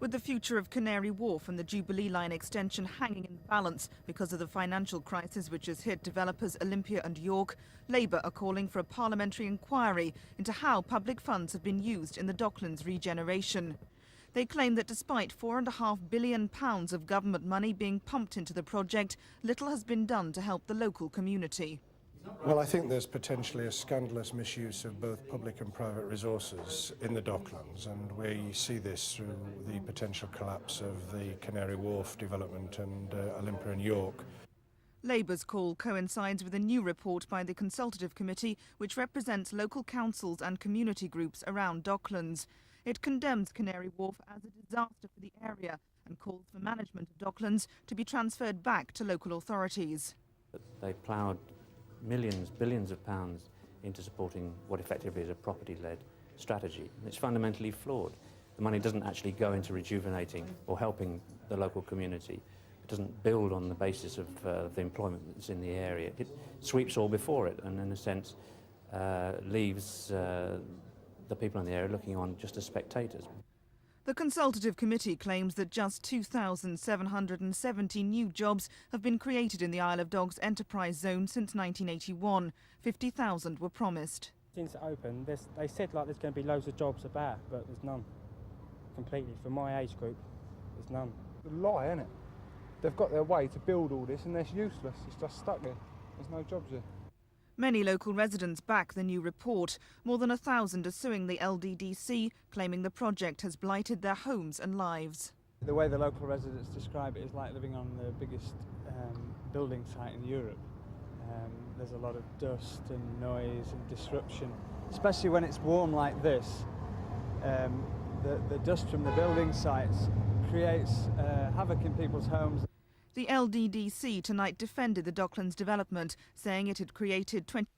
With the future of Canary Wharf and the Jubilee Line extension hanging in the balance because of the financial crisis which has hit developers Olympia and York, Labour are calling for a parliamentary inquiry into how public funds have been used in the Docklands regeneration. They claim that despite £4.5 billion of government money being pumped into the project, little has been done to help the local community. Well, I think there's potentially a scandalous misuse of both public and private resources in the Docklands, and we see this through the potential collapse of the Canary Wharf development and Olympia and York. Labour's call coincides with a new report by the Consultative Committee, which represents local councils and community groups around Docklands. It condemns Canary Wharf as a disaster for the area and calls for management of Docklands to be transferred back to local authorities. They ploughed millions, billions of pounds into supporting what effectively is a property-led strategy. It's fundamentally flawed. The money doesn't actually go into rejuvenating or helping the local community. It doesn't build on the basis of the employment that's in the area. It sweeps all before it and, in a sense, leaves the people in the area looking on just as spectators. The Consultative Committee claims that just 2,770 new jobs have been created in the Isle of Dogs enterprise zone since 1981. 50,000 were promised. Since it opened, they said like there's going to be loads of jobs about, but there's none. Completely. For my age group, there's none. It's a lie, isn't it? They've got their way to build all this and it's useless. It's just stuck there. There's no jobs here. Many local residents back the new report. More than 1,000 are suing the LDDC, claiming the project has blighted their homes and lives. The way the local residents describe it is like living on the biggest building site in Europe. There's a lot of dust and noise and disruption, especially when it's warm like this. The dust from the building sites creates havoc in people's homes. The LDDC tonight defended the Docklands development, saying it had created 20